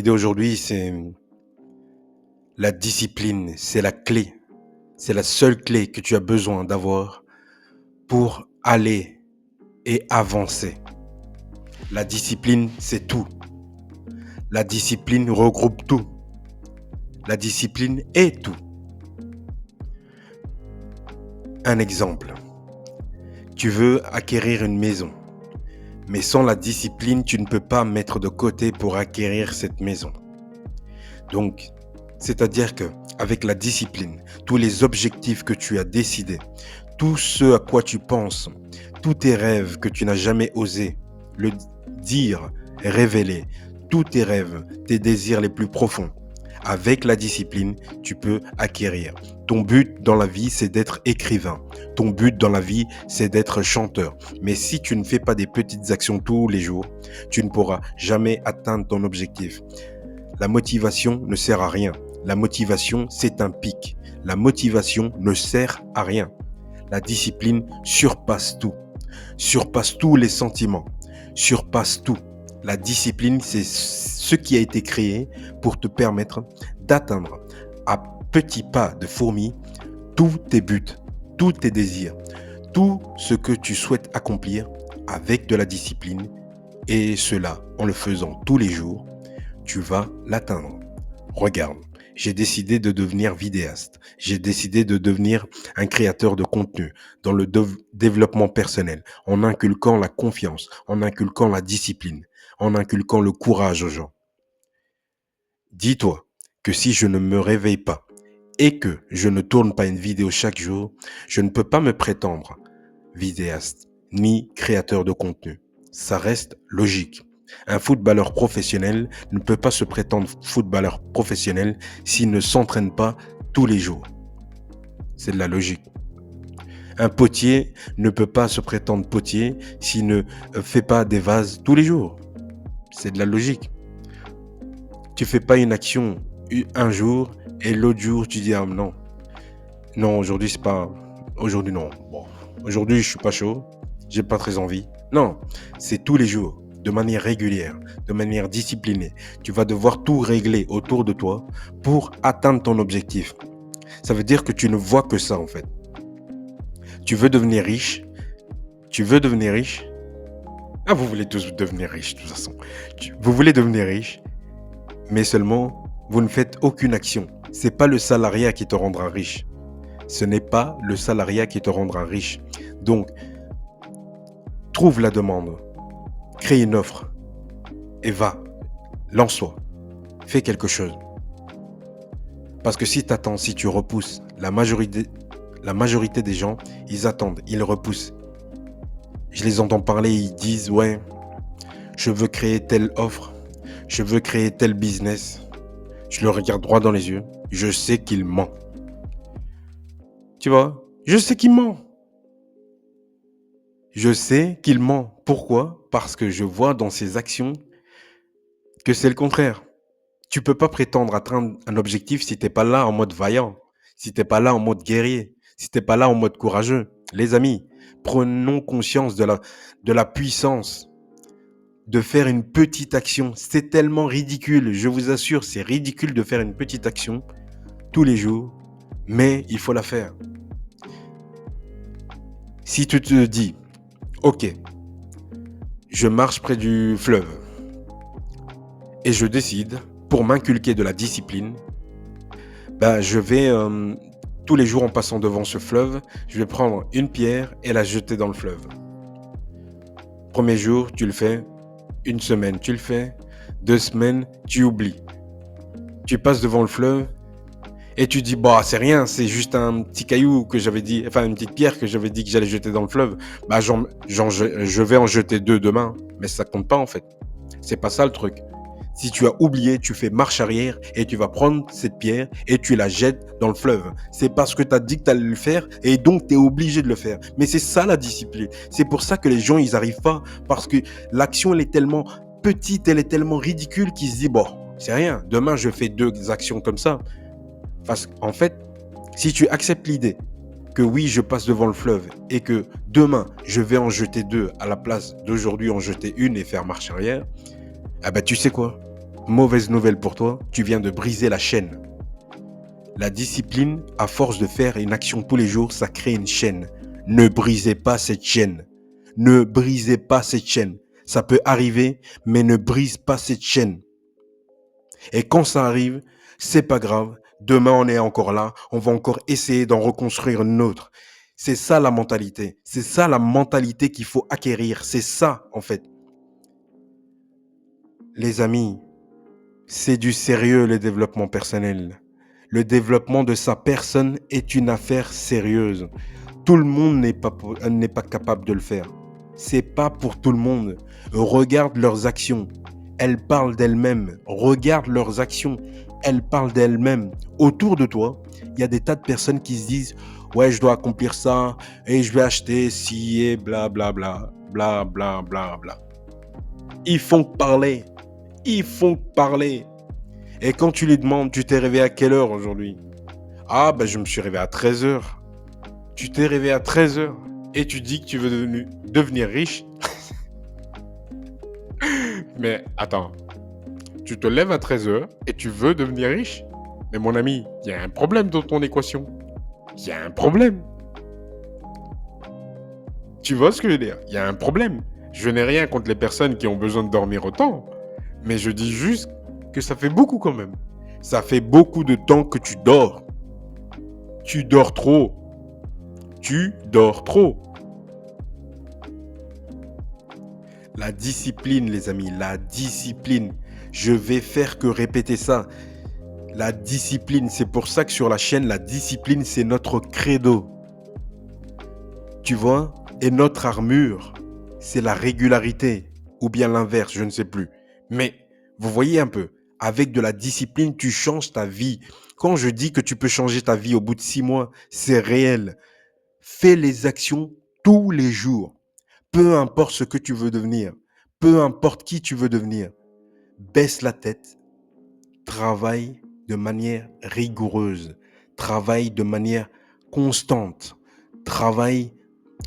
L'idée aujourd'hui, c'est la discipline, c'est la clé. C'est la seule clé que tu as besoin d'avoir pour aller et avancer. La discipline, c'est tout. La discipline regroupe tout. La discipline est tout. Un exemple. Tu veux acquérir une maison, mais sans la discipline, tu ne peux pas mettre de côté pour acquérir cette maison. Donc, c'est-à-dire que avec la discipline, tous les objectifs que tu as décidés, tout ce à quoi tu penses, tous tes rêves que tu n'as jamais osé le dire, révéler, tous tes rêves, tes désirs les plus profonds, avec la discipline, tu peux acquérir. Ton but dans la vie, c'est d'être écrivain. Ton but dans la vie, c'est d'être chanteur. Mais si tu ne fais pas des petites actions tous les jours, tu ne pourras jamais atteindre ton objectif. La motivation ne sert à rien. La motivation, c'est un pic. La motivation ne sert à rien. La discipline surpasse tout. Surpasse tous les sentiments. Surpasse tout. La discipline, c'est ce qui a été créé pour te permettre d'atteindre à petits pas de fourmi tous tes buts, tous tes désirs, tout ce que tu souhaites accomplir avec de la discipline. Et cela, en le faisant tous les jours, tu vas l'atteindre. Regarde, j'ai décidé de devenir vidéaste. J'ai décidé de devenir un créateur de contenu dans le développement personnel, en inculquant la confiance, en inculquant la discipline, en inculquant le courage aux gens. Dis-toi que si je ne me réveille pas et que je ne tourne pas une vidéo chaque jour, je ne peux pas me prétendre vidéaste ni créateur de contenu. Ça reste logique. Un footballeur professionnel ne peut pas se prétendre footballeur professionnel s'il ne s'entraîne pas tous les jours. C'est de la logique. Un potier ne peut pas se prétendre potier s'il ne fait pas des vases tous les jours. C'est de la logique. Tu fais pas une action un jour et l'autre jour tu dis ah non. Non, aujourd'hui c'est pas aujourd'hui non. Bon, aujourd'hui je suis pas chaud, j'ai pas très envie. Non, c'est tous les jours, de manière régulière, de manière disciplinée. Tu vas devoir tout régler autour de toi pour atteindre ton objectif. Ça veut dire que tu ne vois que ça en fait. Tu veux devenir riche. Tu veux devenir riche. Ah, vous voulez tous devenir riche de toute façon. Vous voulez devenir riche, mais seulement vous ne faites aucune action. C'est pas le salariat qui te rendra riche. Ce n'est pas le salariat qui te rendra riche. Donc, trouve la demande, crée une offre et va, lance-toi, fais quelque chose. Parce que si tu attends, si tu repousses, la majorité des gens, ils attendent, ils repoussent. Je les entends parler, ils disent, ouais, je veux créer telle offre, je veux créer tel business. Je le regarde droit dans les yeux, je sais qu'il ment. Tu vois, je sais qu'il ment. Je sais qu'il ment. Pourquoi? Parce que je vois dans ses actions que c'est le contraire. Tu peux pas prétendre atteindre un objectif si t'es pas là en mode vaillant, si t'es pas là en mode guerrier, si t'es pas là en mode courageux. Les amis, prenons conscience de la puissance de faire une petite action. C'est tellement ridicule, je vous assure, c'est ridicule de faire une petite action tous les jours, mais il faut la faire. Si tu te dis, ok, je marche près du fleuve et je décide, pour m'inculquer de la discipline, je vais tous les jours en passant devant ce fleuve, je vais prendre une pierre et la jeter dans le fleuve. Premier jour, tu le fais. Une semaine, tu le fais. 2 semaines, tu oublies. Tu passes devant le fleuve et tu dis, bah, c'est rien, c'est juste un petit caillou que j'avais dit, enfin, une petite pierre que j'avais dit que j'allais jeter dans le fleuve. Je vais en jeter 2 demain. Mais ça compte pas, en fait. C'est pas ça le truc. Si tu as oublié, tu fais marche arrière et tu vas prendre cette pierre et tu la jettes dans le fleuve. C'est parce que tu as dit que tu allais le faire et donc tu es obligé de le faire. Mais c'est ça la discipline. C'est pour ça que les gens, ils n'arrivent pas parce que l'action, elle est tellement petite, elle est tellement ridicule qu'ils se disent, bon, c'est rien. Demain, je fais 2 actions comme ça. Parce qu'en fait, si tu acceptes l'idée que oui, je passe devant le fleuve et que demain, je vais en jeter 2 à la place d'aujourd'hui en jeter 1 et faire marche arrière, ah ben tu sais quoi? mauvaise nouvelle pour toi, tu viens de briser la chaîne. La discipline, à force de faire une action tous les jours, ça crée une chaîne. Ne brisez pas cette chaîne. Ne brisez pas cette chaîne. Ça peut arriver, mais ne brise pas cette chaîne. Et quand ça arrive, c'est pas grave. Demain, on est encore là. On va encore essayer d'en reconstruire une autre. C'est ça la mentalité. C'est ça la mentalité qu'il faut acquérir. C'est ça, en fait. Les amis, c'est du sérieux le développement personnel. Le développement de sa personne est une affaire sérieuse. Tout le monde n'est pas capable de le faire. C'est pas pour tout le monde. Regarde leurs actions. Elles parlent d'elles-mêmes. Regarde leurs actions. Elles parlent d'elles-mêmes. Autour de toi, il y a des tas de personnes qui se disent ouais, je dois accomplir ça et je vais acheter ci et bla bla bla bla bla bla bla. Ils font que parler. Ils font que parler. Et quand tu lui demandes, tu t'es réveillé à quelle heure aujourd'hui? Ah, ben je me suis réveillé à 13h. Tu t'es réveillé à 13h et tu dis que tu veux devenir riche. Mais attends, tu te lèves à 13h et tu veux devenir riche? Mais mon ami, il y a un problème dans ton équation. Il y a un problème. Tu vois ce que je veux dire? Il y a un problème. Je n'ai rien contre les personnes qui ont besoin de dormir autant. Mais je dis juste que ça fait beaucoup quand même. Ça fait beaucoup de temps que tu dors. Tu dors trop. Tu dors trop. La discipline, les amis, la discipline. Je vais faire que répéter ça. La discipline, c'est pour ça que sur la chaîne, la discipline, c'est notre credo. Tu vois? Et notre armure, c'est la régularité. Ou bien l'inverse, je ne sais plus. Mais, vous voyez un peu, avec de la discipline, tu changes ta vie. Quand je dis que tu peux changer ta vie au bout de 6 mois, c'est réel. Fais les actions tous les jours. Peu importe ce que tu veux devenir. Peu importe qui tu veux devenir. Baisse la tête. Travaille de manière rigoureuse. Travaille de manière constante. Travaille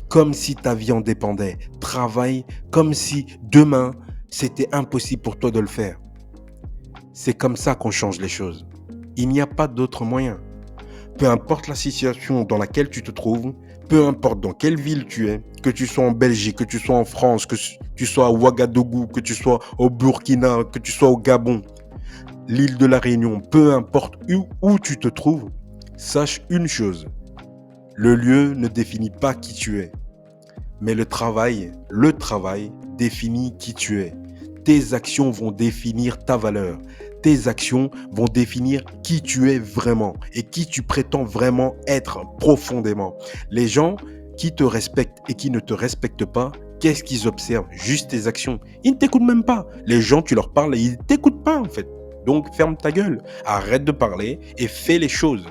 comme si ta vie en dépendait. Travaille comme si demain, c'était impossible pour toi de le faire. C'est comme ça qu'on change les choses. Il n'y a pas d'autre moyen. Peu importe la situation dans laquelle tu te trouves, peu importe dans quelle ville tu es, que tu sois en Belgique, que tu sois en France, que tu sois à Ouagadougou, que tu sois au Burkina, que tu sois au Gabon, l'île de la Réunion, peu importe où tu te trouves, sache une chose. Le lieu ne définit pas qui tu es. Mais le travail définit qui tu es. Tes actions vont définir ta valeur. Tes actions vont définir qui tu es vraiment et qui tu prétends vraiment être profondément. Les gens qui te respectent et qui ne te respectent pas, qu'est-ce qu'ils observent? Juste tes actions. Ils ne t'écoutent même pas. Les gens, tu leur parles et ils ne t'écoutent pas en fait. Donc ferme ta gueule, arrête de parler et fais les choses.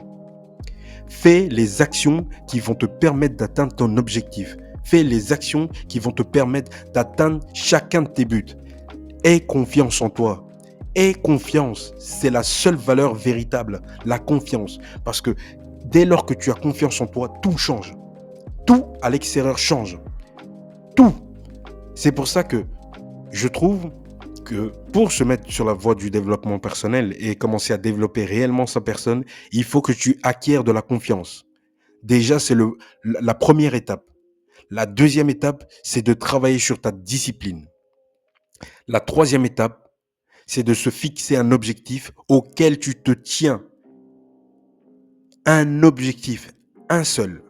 Fais les actions qui vont te permettre d'atteindre ton objectif. Fais les actions qui vont te permettre d'atteindre chacun de tes buts. Aie confiance en toi. Aie confiance. C'est la seule valeur véritable, la confiance. Parce que dès lors que tu as confiance en toi, tout change. Tout à l'extérieur change. Tout. C'est pour ça que je trouve que pour se mettre sur la voie du développement personnel et commencer à développer réellement sa personne, il faut que tu acquières de la confiance. Déjà, c'est la première étape. La deuxième étape, c'est de travailler sur ta discipline. La troisième étape, c'est de se fixer un objectif auquel tu te tiens. Un objectif, un seul.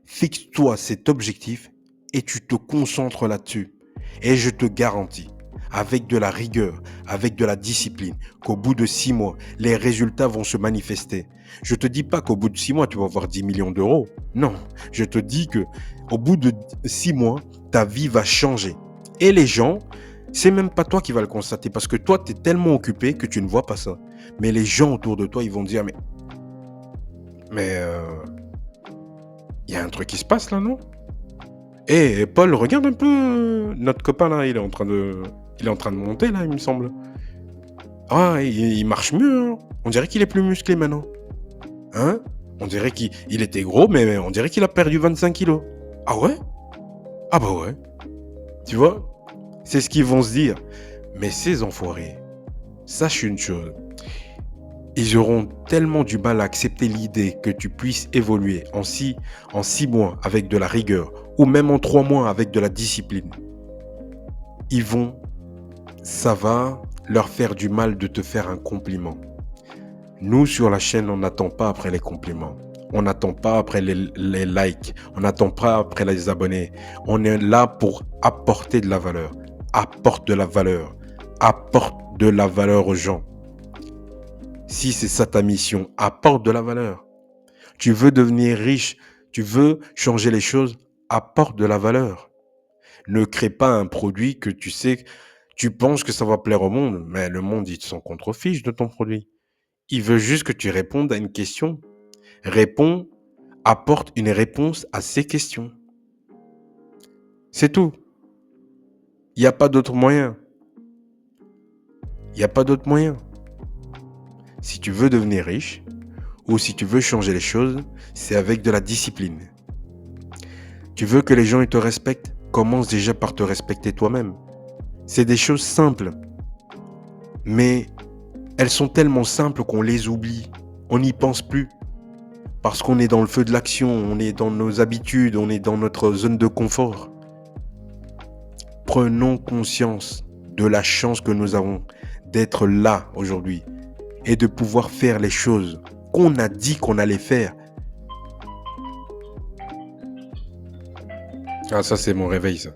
Fixe-toi cet objectif et tu te concentres là-dessus. Et je te garantis, avec de la rigueur, avec de la discipline, qu'au bout de 6 mois, les résultats vont se manifester. Je te dis pas qu'au bout de 6 mois, tu vas avoir 10 millions d'euros. Non, je te dis que au bout de 6 mois, ta vie va changer. Et les gens, c'est même pas toi qui vas le constater parce que toi, tu es tellement occupé que tu ne vois pas ça. Mais les gens autour de toi, ils vont dire, mais y a un truc qui se passe là, non? Eh, Paul, regarde un peu notre copain là, il est en train de monter là, il me semble. Ah, il marche mieux, hein. On dirait qu'il est plus musclé maintenant. Hein? On dirait qu'il était gros, mais on dirait qu'il a perdu 25 kilos. Ah ouais? Ah bah ouais. Tu vois? C'est ce qu'ils vont se dire. Mais ces enfoirés, sache une chose. Ils auront tellement du mal à accepter l'idée que tu puisses évoluer en 6 mois avec de la rigueur ou même en 3 mois avec de la discipline. Ça va leur faire du mal de te faire un compliment. Nous, sur la chaîne, on n'attend pas après les compliments. On n'attend pas après les likes. On n'attend pas après les abonnés. On est là pour apporter de la valeur. Apporte de la valeur. Apporte de la valeur aux gens. Si c'est ça ta mission, apporte de la valeur. Tu veux devenir riche, tu veux changer les choses, apporte de la valeur. Ne crée pas un produit que tu penses que ça va plaire au monde, mais le monde, il s'en contrefiche de ton produit. Il veut juste que tu répondes à une question. Réponds, apporte une réponse à ces questions. C'est tout. Il n'y a pas d'autre moyen. Il n'y a pas d'autre moyen. Si tu veux devenir riche, ou si tu veux changer les choses, c'est avec de la discipline. Tu veux que les gens ils te respectent? Commence déjà par te respecter toi-même. C'est des choses simples. Mais elles sont tellement simples qu'on les oublie. On n'y pense plus. Parce qu'on est dans le feu de l'action, on est dans nos habitudes, on est dans notre zone de confort. Prenons conscience de la chance que nous avons d'être là aujourd'hui et de pouvoir faire les choses qu'on a dit qu'on allait faire. Ah, ça c'est mon réveil, ça.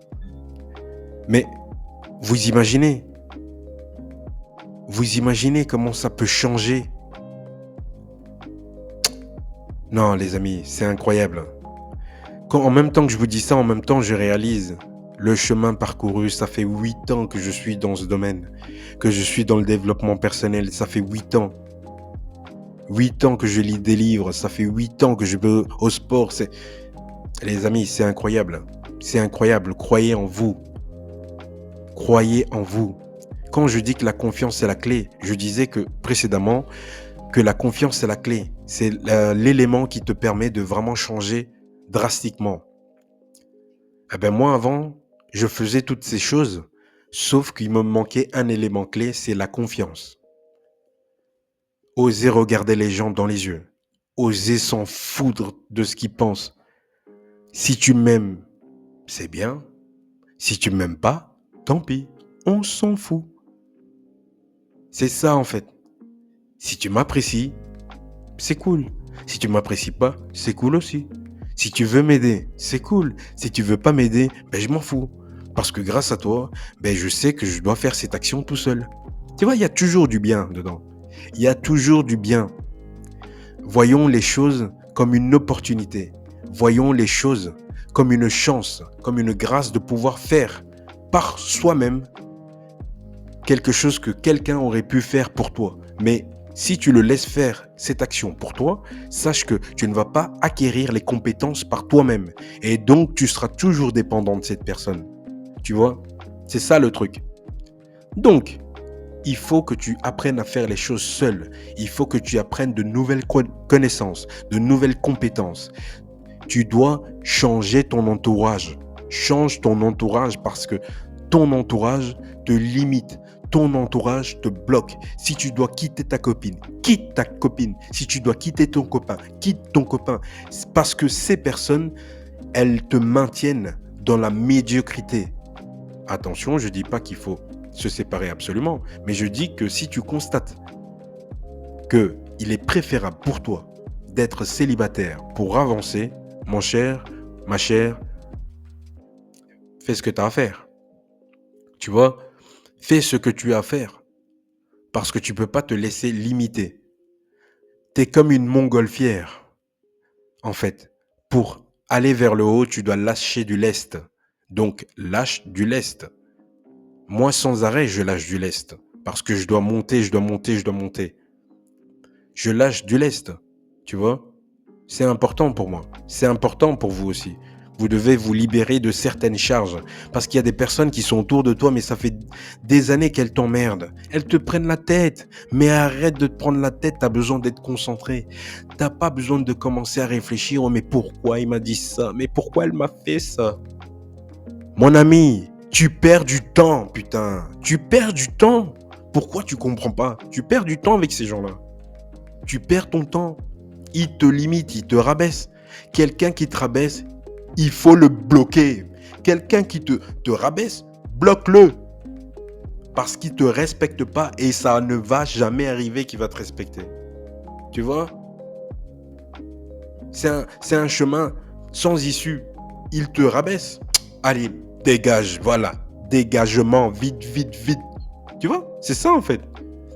Mais vous imaginez comment ça peut changer? Non, les amis, c'est incroyable. En même temps que je vous dis ça, en même temps, je réalise le chemin parcouru. Ça fait 8 ans que je suis dans ce domaine, que je suis dans le développement personnel. Ça fait 8 ans. 8 ans que je lis des livres. Ça fait 8 ans que je vais au sport. Les amis, c'est incroyable. C'est incroyable. Croyez en vous. Croyez en vous. Quand je dis que la confiance est la clé, je disais que précédemment que la confiance est la clé. C'est l'élément qui te permet de vraiment changer drastiquement. Eh ben moi avant, je faisais toutes ces choses, sauf qu'il me manquait un élément clé, c'est la confiance. Oser regarder les gens dans les yeux. Oser s'en foutre de ce qu'ils pensent. Si tu m'aimes, c'est bien. Si tu m'aimes pas, tant pis. On s'en fout. C'est ça en fait. Si tu m'apprécies, c'est cool. Si tu m'apprécies pas, c'est cool aussi. Si tu veux m'aider, c'est cool. Si tu veux pas m'aider, ben je m'en fous. Parce que grâce à toi, ben je sais que je dois faire cette action tout seul. Tu vois, il y a toujours du bien dedans. Il y a toujours du bien. Voyons les choses comme une opportunité. Voyons les choses comme une chance, comme une grâce de pouvoir faire par soi-même quelque chose que quelqu'un aurait pu faire pour toi. Mais si tu le laisses faire cette action pour toi, sache que tu ne vas pas acquérir les compétences par toi-même. Et donc, tu seras toujours dépendant de cette personne. Tu vois? C'est ça le truc. Donc, il faut que tu apprennes à faire les choses seul. Il faut que tu apprennes de nouvelles connaissances, de nouvelles compétences. Tu dois changer ton entourage. Change ton entourage parce que ton entourage te limite. Ton entourage te bloque. Si tu dois quitter ta copine, quitte ta copine. Si tu dois quitter ton copain, quitte ton copain. Parce que ces personnes, elles te maintiennent dans la médiocrité. Attention, je ne dis pas qu'il faut se séparer absolument, mais je dis que si tu constates qu'il est préférable pour toi d'être célibataire pour avancer, mon cher, ma chère, fais ce que tu as à faire. Tu vois, fais ce que tu as à faire. Parce que tu ne peux pas te laisser limiter. Tu es comme une montgolfière. En fait, pour aller vers le haut, tu dois lâcher du lest. Donc, lâche du lest. Moi, sans arrêt, je lâche du lest. Parce que je dois monter, je dois monter, je dois monter. Je lâche du lest. Tu vois? C'est important pour moi. C'est important pour vous aussi. Vous devez vous libérer de certaines charges. Parce qu'il y a des personnes qui sont autour de toi, mais ça fait des années qu'elles t'emmerdent. Elles te prennent la tête. Mais arrête de te prendre la tête, tu as besoin d'être concentré. Tu n'as pas besoin de commencer à réfléchir. Oh, mais pourquoi il m'a dit ça? Mais pourquoi elle m'a fait ça? Mon ami, tu perds du temps, putain. Tu perds du temps. Pourquoi tu comprends pas? Tu perds du temps avec ces gens-là. Tu perds ton temps. Ils te limitent, ils te rabaissent. Quelqu'un qui te rabaisse, il faut le bloquer. Quelqu'un qui te rabaisse, bloque-le. Parce qu'il ne te respecte pas et ça ne va jamais arriver qu'il va te respecter. Tu vois? C'est un chemin sans issue. Il te rabaisse. Allez, dégage, voilà. Dégagement, vite, vite, vite. Tu vois? C'est ça en fait.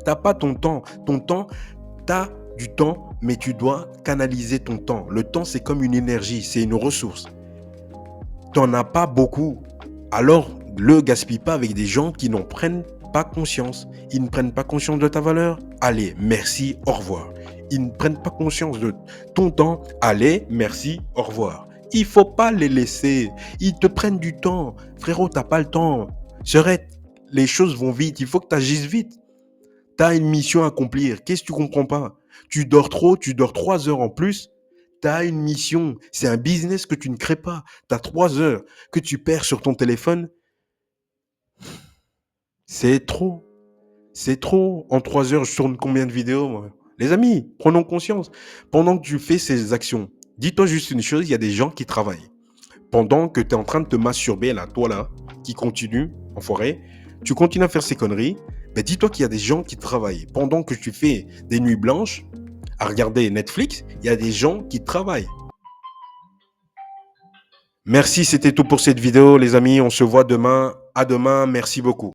T'as pas ton temps. Ton temps, t'as du temps, mais tu dois canaliser ton temps. Le temps, c'est comme une énergie, c'est une ressource. T'en as pas beaucoup. Alors, le gaspille pas avec des gens qui n'en prennent pas conscience. Ils ne prennent pas conscience de ta valeur. Allez, merci, au revoir. Ils ne prennent pas conscience de ton temps. Allez, merci, au revoir. Il faut pas les laisser. Ils te prennent du temps. Frérot, t'as pas le temps. Serait, les choses vont vite. Il faut que tu agisses vite. Tu as une mission à accomplir. Qu'est-ce que tu comprends pas? Tu dors trop, tu dors 3 heures en plus. Tu as une mission. C'est un business que tu ne crées pas. Tu as 3 heures que tu perds sur ton téléphone. C'est trop. C'est trop. En 3 heures, je tourne combien de vidéos, moi? Les amis, prenons conscience. Pendant que tu fais ces actions, dis-toi juste une chose, il y a des gens qui travaillent. Pendant que tu es en train de te masturber, là, toi là, qui continue, enfoiré, tu continues à faire ces conneries, ben dis-toi qu'il y a des gens qui travaillent. Pendant que tu fais des nuits blanches à regarder Netflix, il y a des gens qui travaillent. Merci, c'était tout pour cette vidéo, les amis. On se voit demain. À demain. Merci beaucoup.